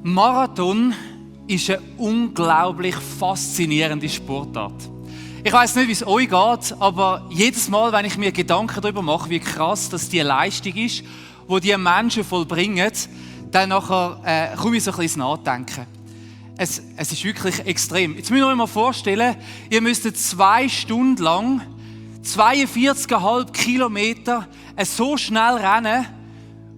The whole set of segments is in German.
Marathon ist eine unglaublich faszinierende Sportart. Ich weiss nicht, wie es euch geht, aber jedes Mal, wenn ich mir Gedanken darüber mache, wie krass das die Leistung ist, die diese Menschen vollbringen, dann nachher komme ich so ein bisschen ins Nachdenken. Es ist wirklich extrem. Jetzt müsst ihr euch mal vorstellen, ihr müsstet 2 Stunden lang 42,5 Kilometer so schnell rennen,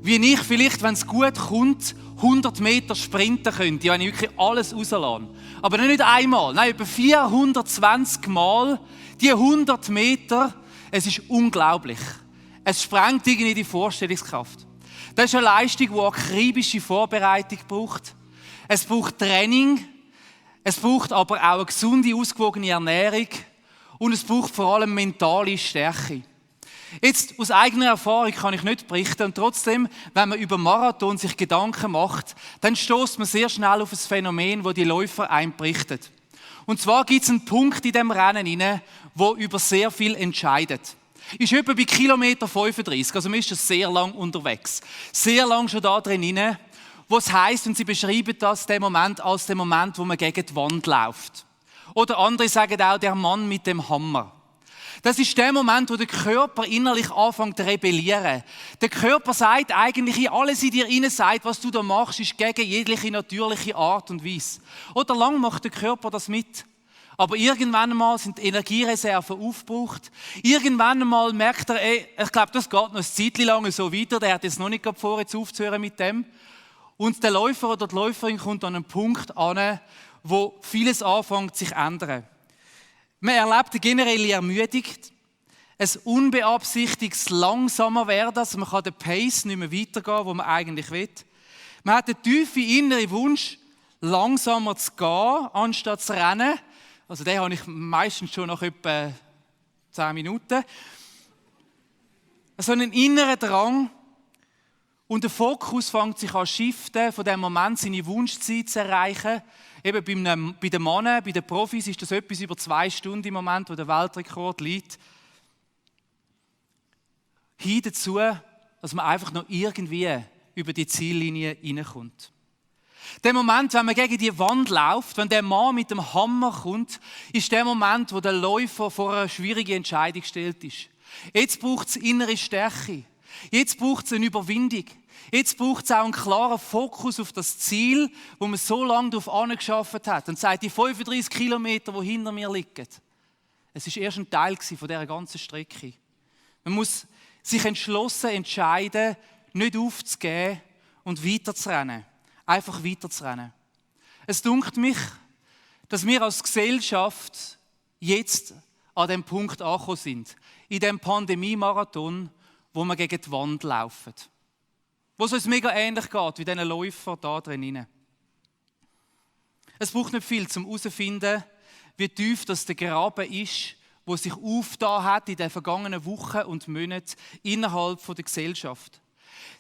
wie ich vielleicht, wenn es gut kommt, 100 Meter sprinten könnte, wenn ich wirklich alles rauslasse. Aber nicht einmal, nein, über 420 Mal die 100 Meter. Es ist unglaublich. Es sprengt irgendwie die Vorstellungskraft. Das ist eine Leistung, die akribische Vorbereitung braucht. Es braucht Training, es braucht aber auch eine gesunde, ausgewogene Ernährung und es braucht vor allem mentale Stärke. Jetzt, aus eigener Erfahrung kann ich nicht berichten und trotzdem, wenn man über Marathon sich Gedanken macht, dann stößt man sehr schnell auf ein Phänomen, das die Läufer einem berichten. Und zwar gibt es einen Punkt in diesem Rennen hinein, der über sehr viel entscheidet. Ist etwa bei Kilometer 35, also man ist schon sehr lang unterwegs. Sehr lang schon da drin hinein, wo es heisst, und sie beschreiben das den Moment als den Moment, wo man gegen die Wand läuft. Oder andere sagen auch, der Mann mit dem Hammer. Das ist der Moment, wo der Körper innerlich anfängt zu rebellieren. Der Körper sagt eigentlich, alles in dir innen sagt, was du da machst, ist gegen jegliche natürliche Art und Weise. Oder lang macht der Körper das mit. Aber irgendwann einmal sind die Energiereserven aufgebraucht. Irgendwann einmal merkt er, ich glaube, das geht noch ein Zeitchen lang so weiter, der hat jetzt noch nicht vor, jetzt aufzuhören mit dem. Und der Läufer oder die Läuferin kommt an einen Punkt an, wo vieles anfängt sich zu ändern. Man erlebt eine generelle Ermüdung, ein unbeabsichtigtes langsamer werden, also man kann den Pace nicht mehr weitergehen, wo man eigentlich will. Man hat einen tiefen inneren Wunsch, langsamer zu gehen, anstatt zu rennen. Also den habe ich meistens schon nach etwa 10 Minuten. So einen inneren Drang und der Fokus fängt sich an zu shiften, von dem Moment seine Wunschzeit zu erreichen. Eben bei den Männern, bei den Profis ist das etwas über 2 Stunden im Moment, wo der Weltrekord liegt. Hin dazu, dass man einfach noch irgendwie über die Ziellinie hineinkommt. Der Moment, wenn man gegen die Wand läuft, wenn der Mann mit dem Hammer kommt, ist der Moment, wo der Läufer vor einer schwierigen Entscheidung gestellt ist. Jetzt braucht es innere Stärke. Jetzt braucht es eine Überwindung. Jetzt braucht es auch einen klaren Fokus auf das Ziel, wo man so lange darauf angearbeitet hat. Und sagt, die 35 Kilometer, die hinter mir liegen, es war erst ein Teil von dieser ganzen Strecke. Man muss sich entschlossen entscheiden, nicht aufzugeben und weiterzurennen. Einfach weiterzurennen. Es dünkt mich, dass wir als Gesellschaft jetzt an dem Punkt angekommen sind. In dem Pandemie-Marathon, wo wir gegen die Wand laufen. Wo es uns mega ähnlich geht wie diesen Läufer da drin. Es braucht nicht viel, um herauszufinden, wie tief das der Graben ist, der sich aufgetan hat in den vergangenen Wochen und Monaten innerhalb der Gesellschaft.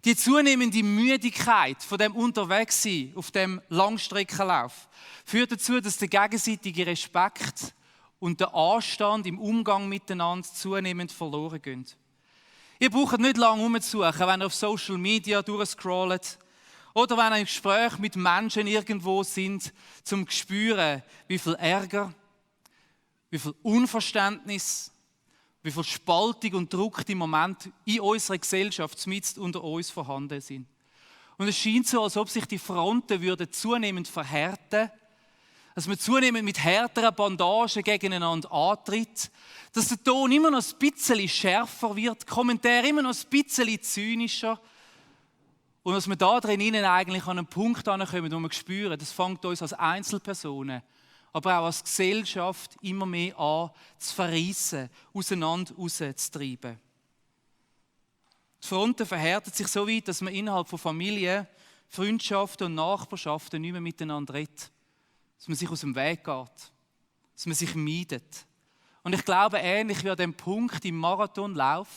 Die zunehmende Müdigkeit von dem Unterwegssein auf dem Langstreckenlauf führt dazu, dass der gegenseitige Respekt und der Anstand im Umgang miteinander zunehmend verloren gehen. Ihr braucht nicht lange herumzusuchen, wenn ihr auf Social Media durchscrollt oder wenn ihr im Gespräch mit Menschen irgendwo sind, zum zu spüren, wie viel Ärger, wie viel Unverständnis, wie viel Spaltung und Druck im Moment in unserer Gesellschaft mitten unter uns vorhanden sind. Und es scheint so, als ob sich die Fronten würden zunehmend verhärten, dass man zunehmend mit härteren Bandagen gegeneinander antritt, dass der Ton immer noch ein bisschen schärfer wird, die Kommentare immer noch ein bisschen zynischer und dass wir da drinnen eigentlich an einen Punkt ankommen, wo wir spüren, das fängt uns als Einzelpersonen, aber auch als Gesellschaft immer mehr an zu verreissen, auseinander rauszutreiben. Die Fronten verhärten sich so weit, dass man innerhalb von Familien, Freundschaften und Nachbarschaften nicht mehr miteinander redet. Dass man sich aus dem Weg geht, dass man sich meidet. Und ich glaube, ähnlich wie an dem Punkt im Marathonlauf,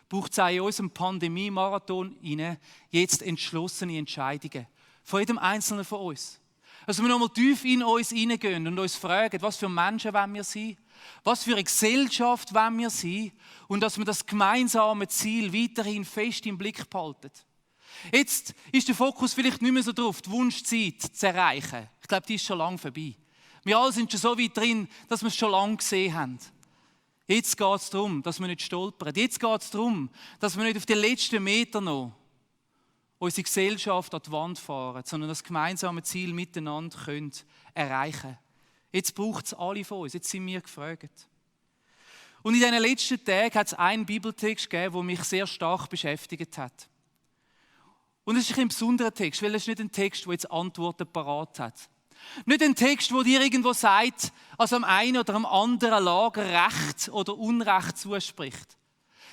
braucht es auch in unserem Pandemie-Marathon jetzt entschlossene Entscheidungen. Von jedem Einzelnen von uns. Also wir nochmal tief in uns hineingehen und uns fragen, was für Menschen wollen wir sein? Was für eine Gesellschaft wollen wir sein? Und dass wir das gemeinsame Ziel weiterhin fest im Blick behalten. Jetzt ist der Fokus vielleicht nicht mehr so drauf, die Wunschzeit zu erreichen. Ich glaube, die ist schon lange vorbei. Wir alle sind schon so weit drin, dass wir es schon lange gesehen haben. Jetzt geht es darum, dass wir nicht stolpern. Jetzt geht es darum, dass wir nicht auf den letzten Meter noch unsere Gesellschaft an die Wand fahren, sondern das gemeinsame Ziel miteinander können erreichen. Jetzt braucht es alle von uns. Jetzt sind wir gefragt. Und in diesen letzten Tagen hat es einen Bibeltext gegeben, der mich sehr stark beschäftigt hat. Und es ist ein besonderer Text, weil es ist nicht ein Text, der jetzt Antworten parat hat. Nicht ein Text, der dir irgendwo sagt, also am einen oder am anderen Lager Recht oder Unrecht zuspricht.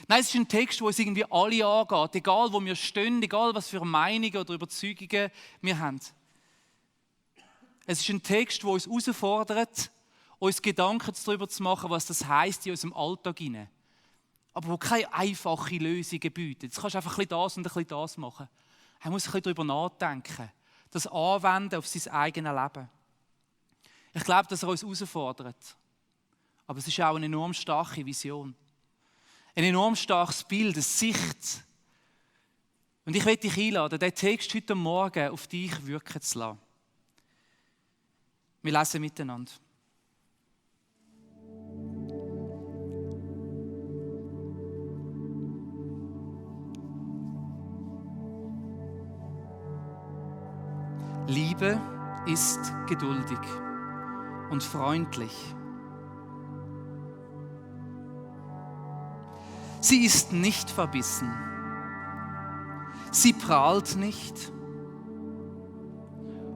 Nein, es ist ein Text, der uns irgendwie alle angeht, egal wo wir stehen, egal was für Meinungen oder Überzeugungen wir haben. Es ist ein Text, der uns herausfordert, uns Gedanken darüber zu machen, was das heisst in unserem Alltag hinein. Aber wo keine einfache Lösungen bietet. Jetzt kannst du einfach ein bisschen das und ein bisschen das machen. Er muss ein bisschen darüber nachdenken, das anwenden auf sein eigenes Leben. Ich glaube, dass er uns herausfordert. Aber es ist auch eine enorm starke Vision. Ein enorm starkes Bild, eine Sicht. Und ich möchte dich einladen, diesen Text heute Morgen auf dich wirken zu lassen. Wir lesen miteinander. Liebe ist geduldig und freundlich. Sie ist nicht verbissen. Sie prahlt nicht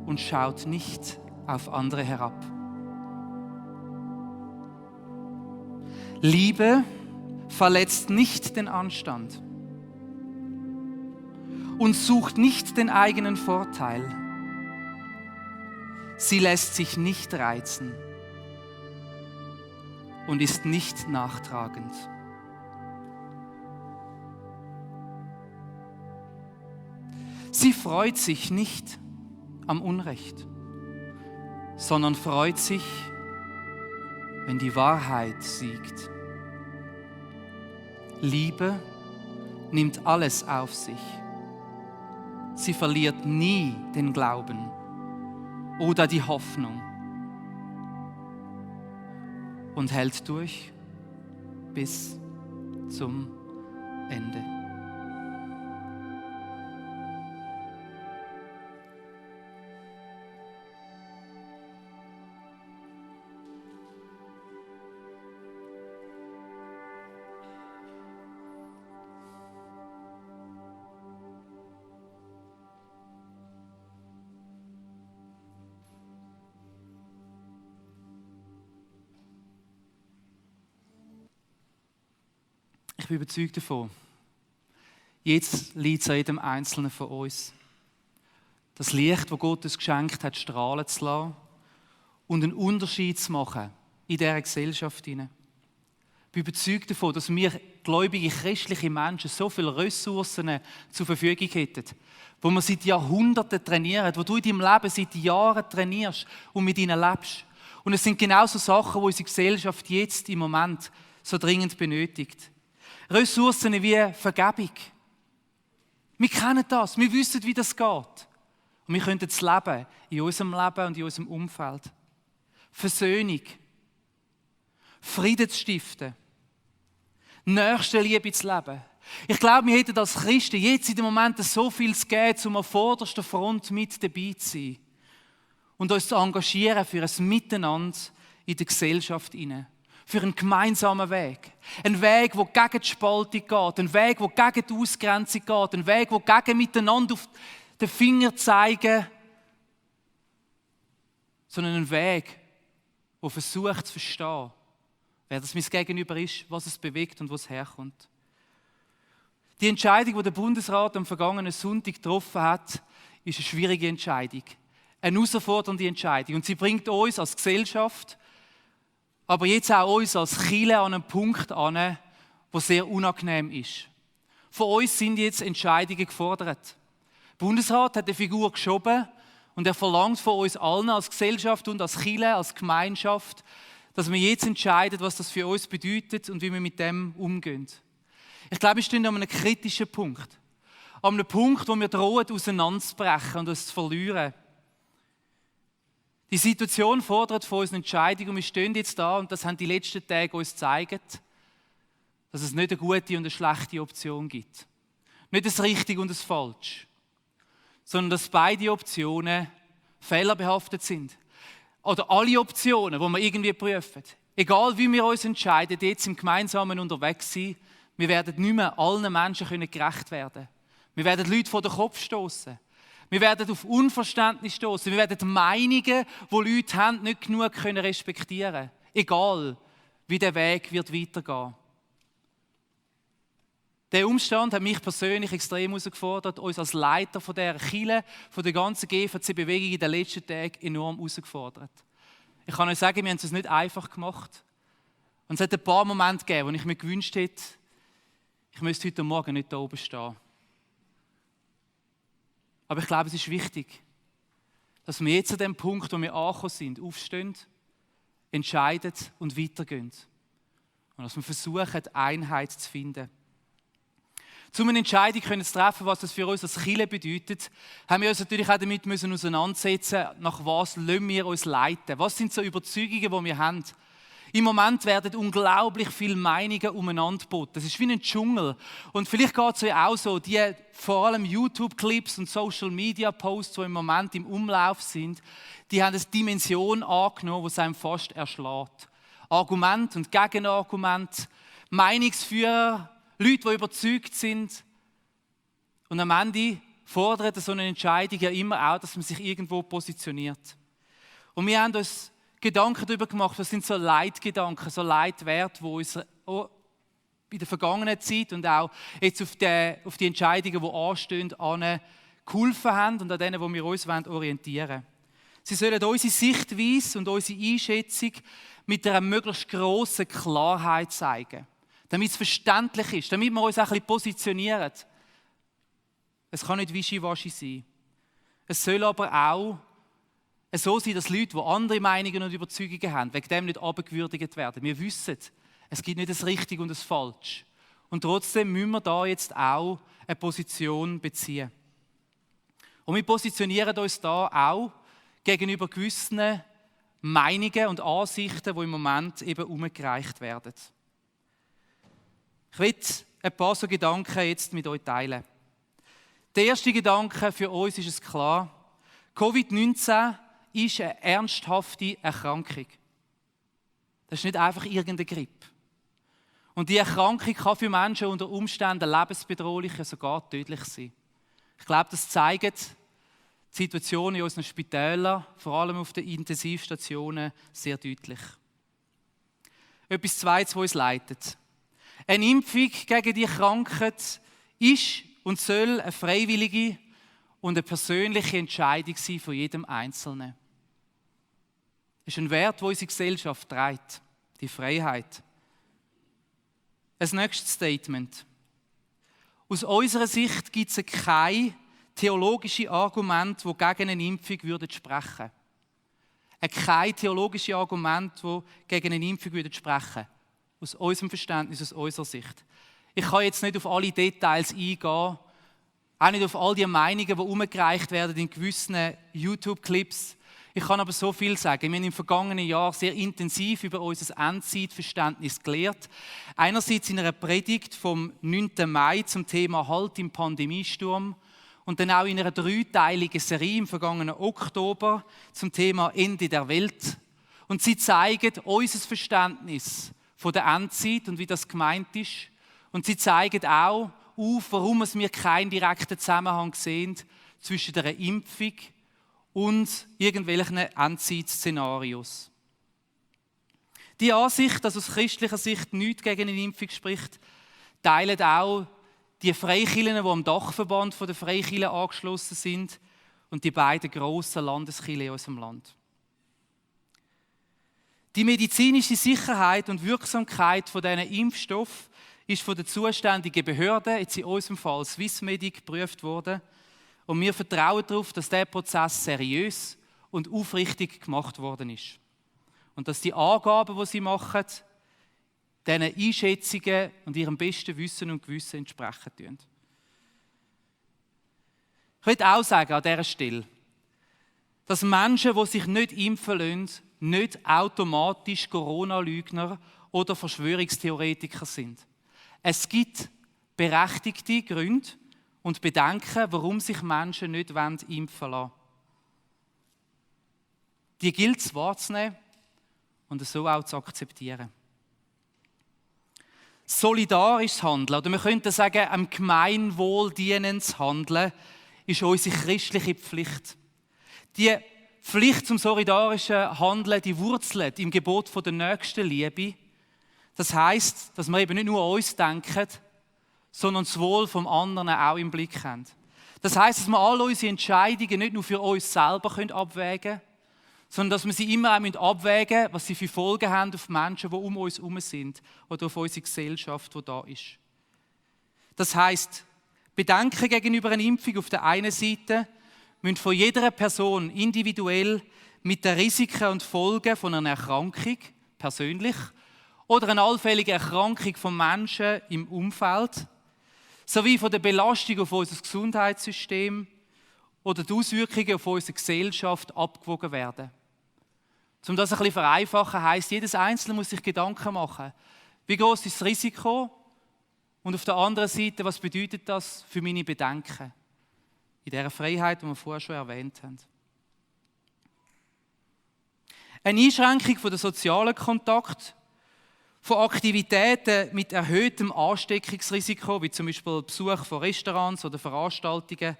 und schaut nicht auf andere herab. Liebe verletzt nicht den Anstand und sucht nicht den eigenen Vorteil. Sie lässt sich nicht reizen und ist nicht nachtragend. Sie freut sich nicht am Unrecht, sondern freut sich, wenn die Wahrheit siegt. Liebe nimmt alles auf sich. Sie verliert nie den Glauben oder die Hoffnung und hält durch bis zum Ende. Ich bin überzeugt davon, jetzt liegt es an jedem Einzelnen von uns, das Licht, das Gott uns geschenkt hat, strahlen zu lassen und einen Unterschied zu machen in dieser Gesellschaft. Ich bin überzeugt davon, dass wir gläubige, christliche Menschen so viele Ressourcen zur Verfügung hätten, wo wir seit Jahrhunderten trainieren, wo du in deinem Leben seit Jahren trainierst und mit ihnen lebst. Und es sind genau so Sachen, die unsere Gesellschaft jetzt im Moment so dringend benötigt. Ressourcen wie Vergebung. Wir kennen das, wir wissen, wie das geht. Und wir können es leben, in unserem Leben und in unserem Umfeld. Versöhnung. Frieden zu stiften. Nächstenliebe zu leben. Ich glaube, wir hätten als Christen jetzt in dem Moment so viel zu geben, um an vorderster Front mit dabei zu sein. Und uns zu engagieren für ein Miteinander in der Gesellschaft hinein. Für einen gemeinsamen Weg. Ein Weg, der gegen die Spaltung geht. Ein Weg, der gegen die Ausgrenzung geht. Ein Weg, der gegen miteinander auf den Finger zeigen. Sondern ein Weg, der versucht zu verstehen, wer das mein Gegenüber ist, was es bewegt und wo es herkommt. Die Entscheidung, die der Bundesrat am vergangenen Sonntag getroffen hat, ist eine schwierige Entscheidung. Eine herausfordernde Entscheidung. Und sie bringt uns als Gesellschaft, aber jetzt auch uns als Kirche an einen Punkt an, der sehr unangenehm ist. Von uns sind jetzt Entscheidungen gefordert. Der Bundesrat hat eine Figur geschoben und er verlangt von uns allen als Gesellschaft und als Kirche, als Gemeinschaft, dass wir jetzt entscheiden, was das für uns bedeutet und wie wir mit dem umgehen. Ich glaube, wir stehen an einem kritischen Punkt. An einem Punkt, wo wir drohen, auseinanderzubrechen und uns zu verlieren. Die Situation fordert von uns eine Entscheidung und wir stehen jetzt da und das haben die letzten Tage uns gezeigt, dass es nicht eine gute und eine schlechte Option gibt. Nicht das Richtige und das Falsche, sondern dass beide Optionen fehlerbehaftet sind. Oder alle Optionen, die wir irgendwie prüfen. Egal wie wir uns entscheiden, jetzt im Gemeinsamen unterwegs sein, wir werden nicht mehr allen Menschen gerecht werden. Wir werden Leute vor den Kopf stoßen. Wir werden auf Unverständnis stoßen. Wir werden Meinungen, die Leute haben, nicht genug respektieren können. Egal, wie der Weg wird weitergehen. Der Umstand hat mich persönlich extrem herausgefordert, uns als Leiter von dieser Kirche, von der ganzen GVC-Bewegung in den letzten Tagen enorm herausgefordert. Ich kann euch sagen, wir haben es uns nicht einfach gemacht. Und es hat ein paar Momente gegeben, wo ich mir gewünscht hätte, ich müsste heute Morgen nicht da oben stehen. Aber ich glaube, es ist wichtig, dass wir jetzt an dem Punkt, wo wir angekommen sind, aufstehen, entscheiden und weitergehen. Und dass wir versuchen, Einheit zu finden. Um eine Entscheidung zu treffen, was das für uns als Kirche bedeutet, haben wir uns natürlich auch damit auseinandersetzen, nach was lassen wir uns leiten. Was sind so Überzeugungen, die wir haben? Im Moment werden unglaublich viele Meinungen umeinander geboten. Das ist wie ein Dschungel. Und vielleicht geht es euch auch so, die vor allem YouTube-Clips und Social-Media-Posts, die im Moment im Umlauf sind, die haben eine Dimension angenommen, die es einem fast erschlägt. Argument und Gegenargument, Meinungsführer, Leute, die überzeugt sind. Und am Ende fordert so eine Entscheidung ja immer auch, dass man sich irgendwo positioniert. Und wir haben uns Gedanken darüber gemacht, was sind so Leitgedanken, so Leitwerte, die uns auch in der vergangenen Zeit und auch jetzt auf die Entscheidungen, die anstehen, geholfen haben und an denen, wo wir uns orientieren wollen. Sie sollen unsere Sichtweise und unsere Einschätzung mit einer möglichst grossen Klarheit zeigen, damit es verständlich ist, damit wir uns auch ein bisschen positionieren. Es kann nicht wischiwaschi sein. Es soll aber auch so sein, dass Leute, die andere Meinungen und Überzeugungen haben, wegen dem nicht abgewürdigt werden. Wir wissen, es gibt nicht das Richtige und das Falsche. Und trotzdem müssen wir da jetzt auch eine Position beziehen. Und wir positionieren uns da auch gegenüber gewissen Meinungen und Ansichten, die im Moment eben umgereicht werden. Ich will ein paar so Gedanken jetzt mit euch teilen. Der erste Gedanke für uns ist es klar: Covid-19 ist eine ernsthafte Erkrankung. Das ist nicht einfach irgendeine Grippe. Und die Erkrankung kann für Menschen unter Umständen lebensbedrohlich, sogar tödlich sein. Ich glaube, das zeigt die Situation in unseren Spitälern, vor allem auf den Intensivstationen, sehr deutlich. Etwas Zweites, was uns leitet. Eine Impfung gegen die Krankheit ist und soll eine freiwillige und eine persönliche Entscheidung sein von jedem Einzelnen. Das ist ein Wert, den unsere Gesellschaft trägt, die Freiheit. Ein nächstes Statement. Aus unserer Sicht gibt es kein theologisches Argument, das gegen eine Impfung sprechen würde. Kein theologisches Argument, das gegen eine Impfung sprechen würde. Aus unserem Verständnis, aus unserer Sicht. Ich kann jetzt nicht auf alle Details eingehen, auch nicht auf all die Meinungen, die umgereicht werden in gewissen YouTube-Clips. Ich kann aber so viel sagen. Wir haben im vergangenen Jahr sehr intensiv über unser Endzeitverständnis gelehrt. Einerseits in einer Predigt vom 9. Mai zum Thema Halt im Pandemiesturm und dann auch in einer dreiteiligen Serie im vergangenen Oktober zum Thema Ende der Welt. Und sie zeigen unser Verständnis von der Endzeit und wie das gemeint ist. Und sie zeigen auch auf, warum wir keinen direkten Zusammenhang sehen zwischen der Impfung und irgendwelchen Endzeitszenarios. Die Ansicht, dass aus christlicher Sicht nichts gegen eine Impfung spricht, teilen auch die Freikirchen, die am Dachverband der Freikirchen angeschlossen sind, und die beiden grossen Landeskirchen in unserem Land. Die medizinische Sicherheit und Wirksamkeit von diesen Impfstoffen ist von den zuständigen Behörden, jetzt in unserem Fall Swissmedic, geprüft worden. Und wir vertrauen darauf, dass dieser Prozess seriös und aufrichtig gemacht worden ist. Und dass die Angaben, die sie machen, diesen Einschätzungen und ihrem besten Wissen und Gewissen entsprechen. Ich will auch sagen an dieser Stelle, dass Menschen, die sich nicht impfen lassen, nicht automatisch Corona-Lügner oder Verschwörungstheoretiker sind. Es gibt berechtigte Gründe und Bedenken, warum sich Menschen nicht impfen lassen. Die gilt es wahrzunehmen und so auch zu akzeptieren. Solidarisches Handeln, oder wir könnten sagen, am Gemeinwohl dienendes Handeln, ist unsere christliche Pflicht. Die Pflicht zum solidarischen Handeln, die wurzelt im Gebot der Nächstenliebe. Das heisst, dass wir eben nicht nur an uns denken, sondern das Wohl vom anderen auch im Blick haben. Das heisst, dass wir alle unsere Entscheidungen nicht nur für uns selber abwägen können, sondern dass wir sie immer auch abwägen müssen, was sie für Folgen haben auf Menschen, die um uns herum sind oder auf unsere Gesellschaft, die da ist. Das heisst, Bedenken gegenüber einer Impfung auf der einen Seite müssen von jeder Person individuell mit den Risiken und Folgen von einer Erkrankung, persönlich, oder einer allfälligen Erkrankung von Menschen im Umfeld, sowie von der Belastung auf unser Gesundheitssystem oder die Auswirkungen auf unsere Gesellschaft abgewogen werden. Um das ein bisschen vereinfachen, heisst, jedes Einzelne muss sich Gedanken machen. Wie groß ist das Risiko? Und auf der anderen Seite, was bedeutet das für meine Bedenken? In dieser Freiheit, die wir vorher schon erwähnt haben. Eine Einschränkung von der sozialen Kontakt, von Aktivitäten mit erhöhtem Ansteckungsrisiko, wie zum Beispiel Besuch von Restaurants oder Veranstaltungen,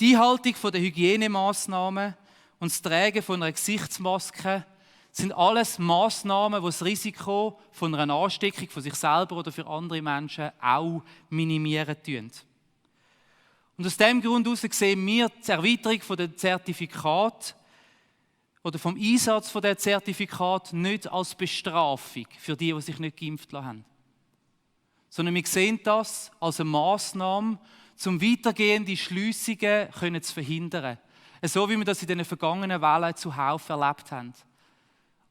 die Einhaltung der Hygienemaßnahmen und das Tragen von einer Gesichtsmaske sind alles Massnahmen, die das Risiko von einer Ansteckung von sich selber oder für andere Menschen auch minimieren tun. Und aus diesem Grund heraus sehen wir die Erweiterung der Zertifikate oder vom Einsatz der Zertifikate nicht als Bestrafung für die sich nicht geimpft haben, sondern wir sehen das als eine Massnahme, um weitergehende Schliessungen zu verhindern. So wie wir das in den vergangenen Wellen zuhauf erlebt haben.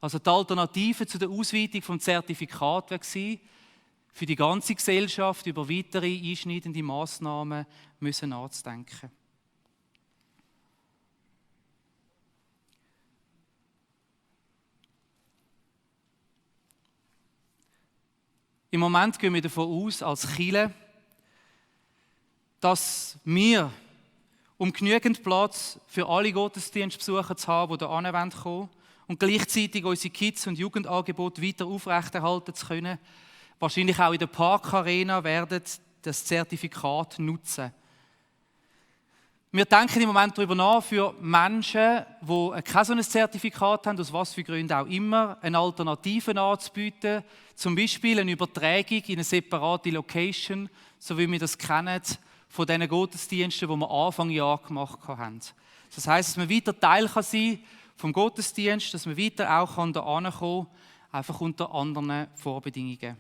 Also die Alternative zu der Ausweitung des Zertifikats war, für die ganze Gesellschaft über weitere einschneidende Massnahmen nachzudenken. Im Moment gehen wir davon aus, als Kirche, dass wir, um genügend Platz für alle Gottesdienstbesucher zu haben, die hierher kommen wollen, und gleichzeitig unsere Kids- und Jugendangebote weiter aufrechterhalten zu können, wahrscheinlich auch in der Parkarena werden das Zertifikat nutzen. Wir denken im Moment darüber nach, für Menschen, die kein solches Zertifikat haben, aus was für Gründen auch immer, eine Alternative anzubieten, zum Beispiel eine Übertragung in eine separate Location, so wie wir das kennen von diesen Gottesdiensten, die wir Anfang Jahr gemacht haben. Das heisst, dass man weiter Teil sein kann vom Gottesdienst, dass man weiter auch hierher kommen kann, einfach unter anderen Vorbedingungen.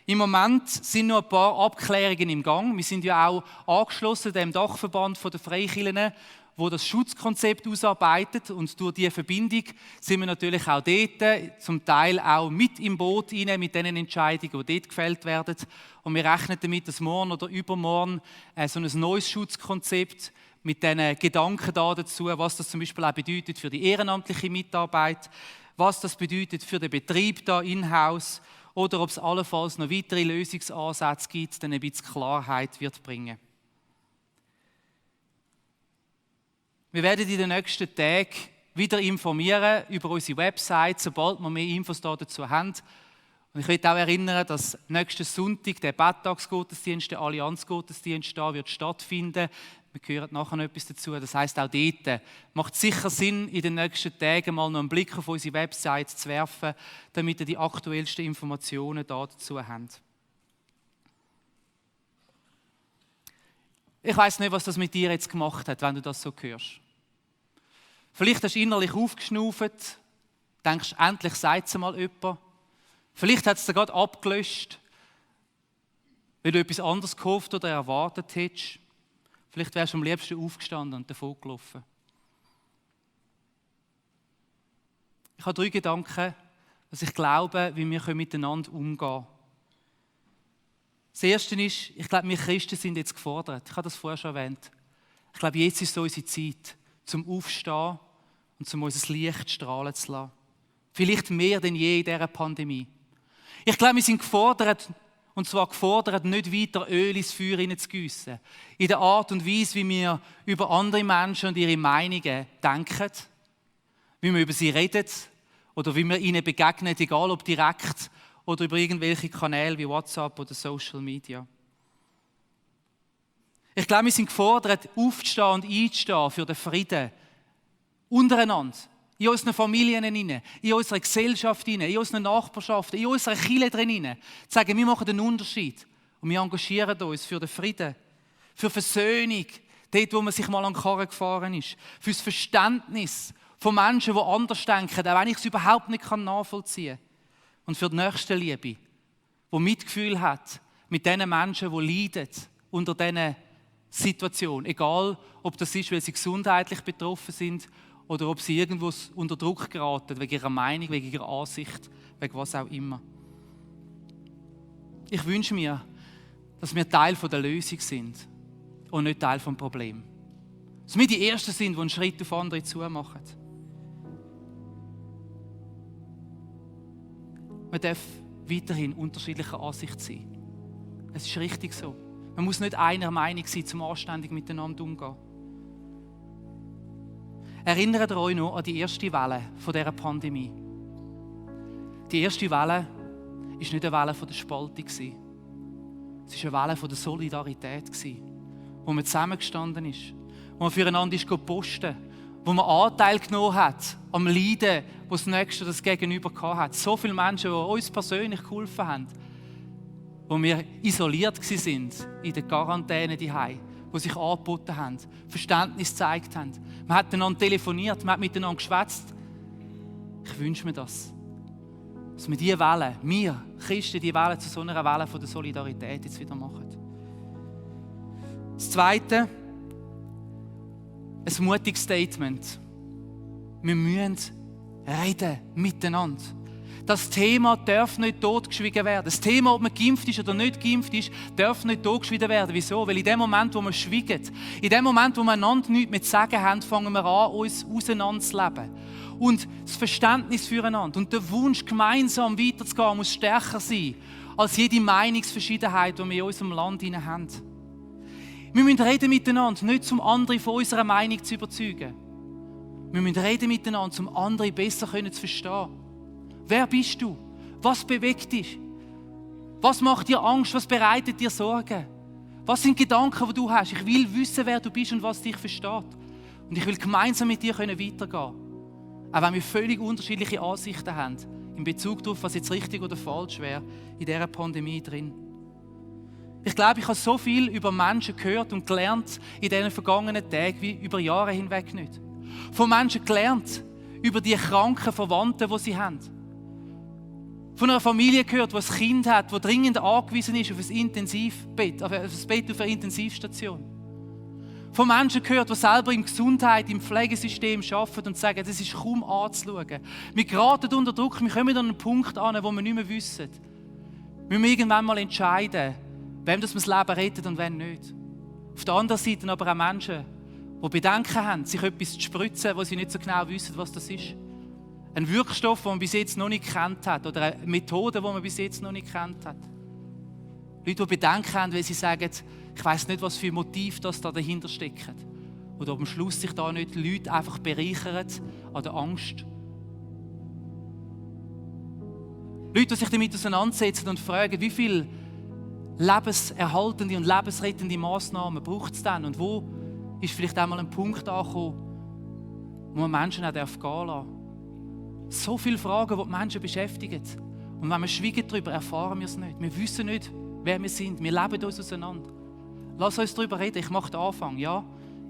Im Moment sind noch ein paar Abklärungen im Gang. Wir sind ja auch angeschlossen dem Dachverband der Freikirchen, wo das Schutzkonzept ausarbeitet. Und durch diese Verbindung sind wir natürlich auch dort, zum Teil auch mit im Boot rein, mit den Entscheidungen, die dort gefällt werden. Und wir rechnen damit, dass morgen oder übermorgen so ein neues Schutzkonzept mit diesen Gedanken dazu, was das zum Beispiel auch bedeutet für die ehrenamtliche Mitarbeit, was das bedeutet für den Betrieb da in-house oder ob es allenfalls noch weitere Lösungsansätze gibt, dann ein bisschen Klarheit wird bringen. Wir werden in den nächsten Tagen wieder informieren über unsere Website, sobald wir mehr Infos dazu haben. Und ich möchte auch erinnern, dass nächsten Sonntag der Betttagsgottesdienst, der Allianzgottesdienst da wird stattfinden. Wir hören nachher noch etwas dazu. Das heisst, auch dort macht es sicher Sinn, in den nächsten Tagen mal noch einen Blick auf unsere Website zu werfen, damit ihr die aktuellsten Informationen dazu habt. Ich weiss nicht, was das mit dir jetzt gemacht hat, wenn du das so hörst. Vielleicht hast du innerlich aufgeschnauft, denkst, endlich sagt es mal jemand. Vielleicht hat es dir gerade abgelöscht, weil du etwas anderes gehofft oder erwartet hättest. Vielleicht wärst du am liebsten aufgestanden und davon gelaufen. Ich habe 3 Gedanken, dass ich glaube, wie wir miteinander umgehen können. Das Erste ist, ich glaube, wir Christen sind jetzt gefordert. Ich habe das vorher schon erwähnt. Ich glaube, jetzt ist so unsere Zeit, zum Aufstehen und zum unser Licht strahlen zu lassen. Vielleicht mehr denn je in dieser Pandemie. Ich glaube, wir sind gefordert, und zwar gefordert, nicht weiter Öl ins Feuer hineinzugiessen. In der Art und Weise, wie wir über andere Menschen und ihre Meinungen denken, wie wir über sie reden oder wie wir ihnen begegnen, egal ob direkt oder über irgendwelche Kanäle wie WhatsApp oder Social Media. Ich glaube, wir sind gefordert, aufzustehen und einzustehen für den Frieden untereinander, in unseren Familien, in unserer Gesellschaft, in unseren Nachbarschaften, in unserer Kirche drin, zu sagen, wir machen den Unterschied und wir engagieren uns für den Frieden, für Versöhnung, dort, wo man sich mal an den Karren gefahren ist, für das Verständnis von Menschen, die anders denken, auch wenn ich es überhaupt nicht nachvollziehen kann, und für die Nächstenliebe, die Mitgefühl hat mit den Menschen, die leiden unter diesen Situationen, egal ob das ist, weil sie gesundheitlich betroffen sind oder ob sie irgendwo unter Druck geraten, wegen ihrer Meinung, wegen ihrer Ansicht, wegen was auch immer. Ich wünsche mir, dass wir Teil der Lösung sind und nicht Teil des Problems. Dass wir die Ersten sind, die einen Schritt auf andere zu machen. Man darf weiterhin unterschiedlicher Ansicht sein. Es ist richtig so. Man muss nicht einer Meinung sein, um anständig miteinander umzugehen. Erinnert ihr euch noch an die erste Welle dieser Pandemie? Die erste Welle war nicht eine Welle der Spaltung. Es war eine Welle der Solidarität, wo man zusammengestanden ist, wo man füreinander posten ist, wo man Anteil genommen hat am Leiden, das das Nächste, das Gegenüber hatte. So viele Menschen, die uns persönlich geholfen haben, wo wir isoliert waren in der Quarantäne daheim, die sich angeboten haben, Verständnis gezeigt haben. Man hat miteinander telefoniert, man hat miteinander geschwätzt. Ich wünsche mir das. Dass wir diese Welle, wir Christen, diese Welle zu so einer Welle der Solidarität jetzt wieder machen. Das Zweite, ein mutiges Statement. Wir müssen reden miteinander. Das Thema darf nicht totgeschwiegen werden. Das Thema, ob man geimpft ist oder nicht geimpft ist, darf nicht totgeschwiegen werden. Wieso? Weil in dem Moment, wo wir schweigen, in dem Moment, wo wir einander nichts mehr zu sagen haben, fangen wir an, uns auseinanderzuleben. Und das Verständnis füreinander und der Wunsch, gemeinsam weiterzugehen, muss stärker sein als jede Meinungsverschiedenheit, die wir in unserem Land haben. Wir müssen reden miteinander, nicht um andere von unserer Meinung zu überzeugen. Wir müssen reden miteinander, um andere besser zu verstehen. Wer bist du? Was bewegt dich? Was macht dir Angst? Was bereitet dir Sorgen? Was sind Gedanken, die du hast? Ich will wissen, wer du bist und was dich versteht. Und ich will gemeinsam mit dir weitergehen. Auch wenn wir völlig unterschiedliche Ansichten haben, in Bezug darauf, was jetzt richtig oder falsch wäre, in dieser Pandemie drin. Ich glaube, ich habe so viel über Menschen gehört und gelernt in diesen vergangenen Tagen wie über Jahre hinweg nicht. Von Menschen gelernt über die kranken Verwandten, die sie haben. Von einer Familie gehört, die ein Kind hat, das dringend angewiesen ist auf ein Intensivbett, auf ein Bett auf einer Intensivstation. Von Menschen gehört, die selber in Gesundheit, im Pflegesystem arbeiten und sagen, das ist kaum anzuschauen. Wir geraten unter Druck, wir kommen an einen Punkt an, wo wir nicht mehr wissen. Wir müssen irgendwann mal entscheiden, wem das Leben rettet und wem nicht. Auf der anderen Seite aber auch Menschen, die Bedenken haben, sich etwas zu spritzen, wo sie nicht so genau wissen, was das ist. Ein Wirkstoff, den man bis jetzt noch nicht gekannt hat, oder eine Methode, die man bis jetzt noch nicht gekannt hat. Leute, die Bedenken haben, weil sie sagen, ich weiss nicht, was für ein Motiv das da dahinter steckt. Oder ob am Schluss sich da nicht Leute einfach bereichern an der Angst. Leute, die sich damit auseinandersetzen und fragen, wie viele lebenserhaltende und lebensrettende Massnahmen braucht es denn? Und wo ist vielleicht einmal ein Punkt angekommen, wo man Menschen auch gehen lassen darf? So viele Fragen, die die Menschen beschäftigen. Und wenn wir schweigen darüber, erfahren wir es nicht. Wir wissen nicht, wer wir sind. Wir leben uns auseinander. Lass uns darüber reden. Ich mache den Anfang. Ja,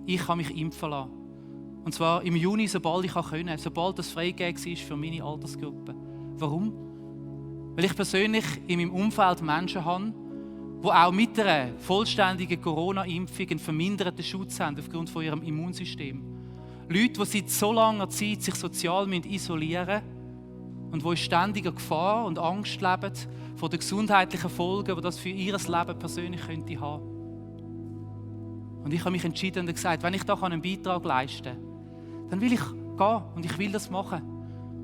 ich kann mich impfen lassen. Und zwar im Juni, sobald ich kann, sobald das freigegeben ist für meine Altersgruppe. Warum? Weil ich persönlich in meinem Umfeld Menschen habe, die auch mit einer vollständigen Corona-Impfung einen verminderten Schutz haben aufgrund von ihrem Immunsystem. Leute, die seit so langer Zeit sich sozial isolieren müssen und die in ständiger Gefahr und Angst leben vor den gesundheitlichen Folgen, die das für ihr Leben persönlich könnte haben. Und ich habe mich entschieden und gesagt, wenn ich da einen Beitrag leisten kann, dann will ich gehen und ich will das machen.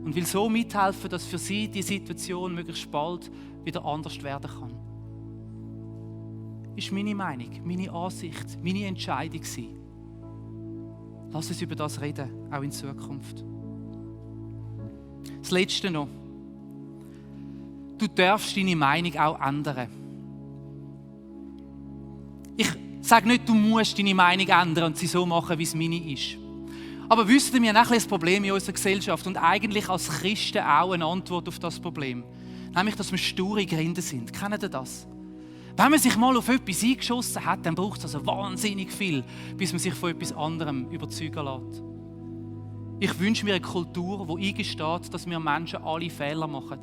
Und will so mithelfen, dass für sie die Situation möglichst bald wieder anders werden kann. Das ist meine Meinung, meine Ansicht, meine Entscheidung gewesen. Lass uns über das reden, auch in Zukunft. Das Letzte noch. Du darfst deine Meinung auch ändern. Ich sage nicht, du musst deine Meinung ändern und sie so machen, wie es meine ist. Aber wisst ihr, wir haben ein bisschen ein Problem in unserer Gesellschaft und eigentlich als Christen auch eine Antwort auf das Problem. Nämlich, dass wir sture Grinde sind. Kennt ihr das? Wenn man sich mal auf etwas eingeschossen hat, dann braucht es also wahnsinnig viel, bis man sich von etwas anderem überzeugen lässt. Ich wünsche mir eine Kultur, die eingesteht, dass wir Menschen alle Fehler machen.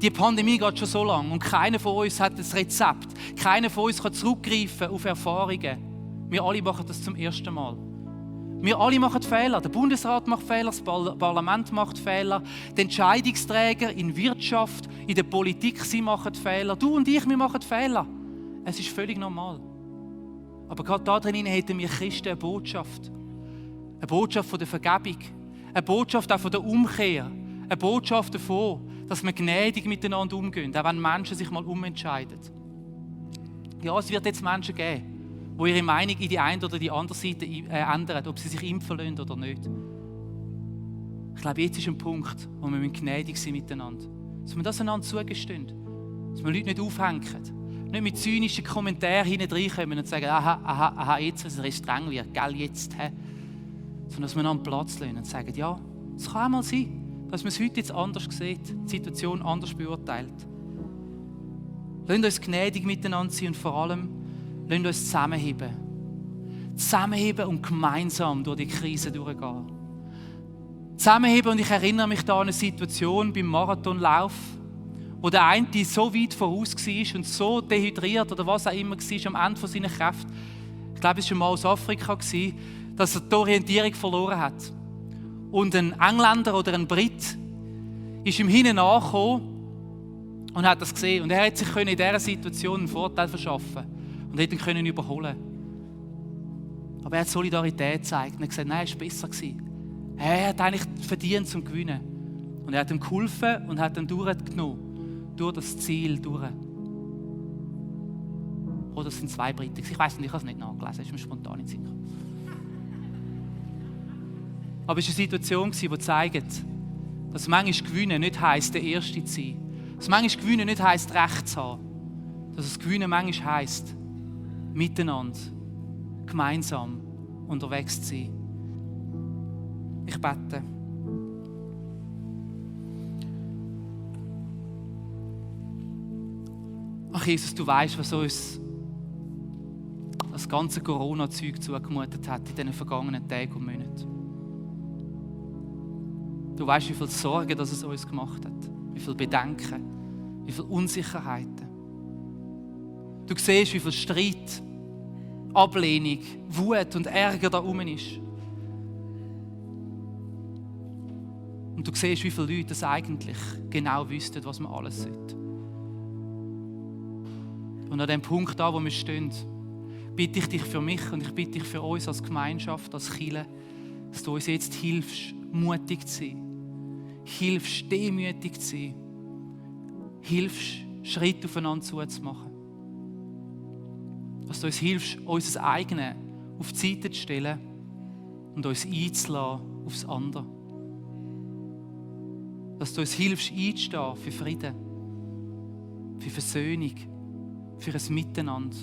Die Pandemie geht schon so lange und keiner von uns hat das Rezept. Keiner von uns kann zurückgreifen auf Erfahrungen. Wir alle machen das zum ersten Mal. Wir alle machen Fehler. Der Bundesrat macht Fehler, das Parlament macht Fehler, die Entscheidungsträger in Wirtschaft, in der Politik, sie machen Fehler. Du und ich, wir machen Fehler. Es ist völlig normal. Aber gerade da drin hätten wir Christen eine Botschaft. Eine Botschaft von der Vergebung. Eine Botschaft auch von der Umkehr. Eine Botschaft davon, dass wir gnädig miteinander umgehen, auch wenn Menschen sich mal umentscheiden. Ja, es wird jetzt Menschen geben, die ihre Meinung in die eine oder die andere Seite ändern, ob sie sich impfen lassen oder nicht. Ich glaube, jetzt ist ein Punkt, wo wir gnädig sind miteinander. Dass wir das einander zugestehen. Dass wir Leute nicht aufhängen. Nicht mit zynischen Kommentaren hinten reinkommen und sagen, aha, jetzt, wenn es streng wird, gell, jetzt. Sondern dass wir einander Platz lassen und sagen, ja, es kann auch mal sein, dass man es heute jetzt anders sieht, die Situation anders beurteilt. Lasst uns gnädig miteinander sein und vor allem lasst uns zusammenheben. Zusammenheben und gemeinsam durch die Krise durchgehen. Zusammenheben, und ich erinnere mich da an eine Situation beim Marathonlauf, wo der eine so weit voraus war und so dehydriert oder was auch immer war, am Ende seiner Kräfte. Ich glaube, es war schon mal aus Afrika, dass er die Orientierung verloren hat. Und ein Engländer oder ein Brit ist ihm hinten nachgekommen und hat das gesehen. Und er hat sich in dieser Situation einen Vorteil verschaffen und hätte ihn können überholen. Aber er hat Solidarität gezeigt und hat gesagt, nein, es war besser gewesen. Er hat eigentlich verdient zum Gewinnen. Und er hat ihm geholfen und hat ihn durchgenommen, durch das Ziel durch. Oder es sind zwei Briten. Ich weiß nicht, ich habe es nicht nachgelesen, es ist mir spontan in den Sinn gekommen. Aber es war eine Situation, die zeigt, dass manchmal Gewinnen nicht heisst, der Erste zu sein. Dass manchmal Gewinnen nicht heisst, Recht zu haben. Dass es Gewinnen manchmal heisst, miteinander, gemeinsam unterwegs zu sein. Ich bete. Ach Jesus, du weißt, was uns das ganze Corona-Zeug zugemutet hat in den vergangenen Tagen und Monaten. Du weißt, wie viel Sorgen das es uns gemacht hat, wie viel Bedenken, wie viel Unsicherheiten. Du siehst, wie viel Streit, Ablehnung, Wut und Ärger da rum ist. Und du siehst, wie viele Leute das eigentlich genau wüssten, was man alles sollte. Und an dem Punkt da, wo wir stehen, bitte ich dich für mich und ich bitte dich für uns als Gemeinschaft, als Kirche, dass du uns jetzt hilfst, mutig zu sein. Hilfst, demütig zu sein. Hilfst, Schritte aufeinander zuzumachen. Dass du uns hilfst, unser Eigenes auf die Seite zu stellen und uns einzulassen aufs andere. Dass du uns hilfst, einzustehen für Frieden, für Versöhnung, für ein Miteinander.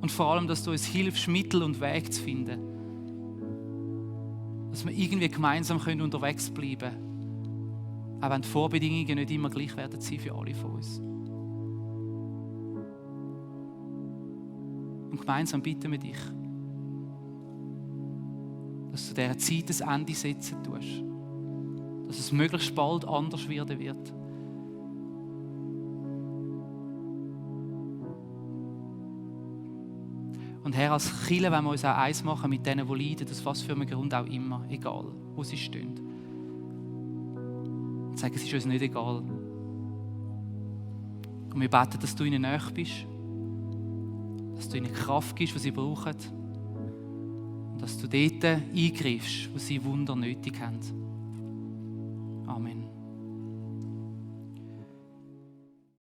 Und vor allem, dass du uns hilfst, Mittel und Wege zu finden. Dass wir irgendwie gemeinsam unterwegs bleiben können. Auch wenn die Vorbedingungen nicht immer gleich werden sein für alle von uns. Und gemeinsam bitten wir dich, dass du dieser Zeit ein Ende setzen tust. Dass es möglichst bald anders werden wird. Und Herr, als Kirche wollen wir uns auch eins machen mit denen, die leiden, aus was für einem Grund auch immer, egal, wo sie stehen. Und sagen, es ist uns nicht egal. Und wir beten, dass du ihnen nahe bist, dass du ihnen Kraft gibst, was sie brauchen. Und dass du dort eingreifst, wo sie Wunder nötig haben. Amen.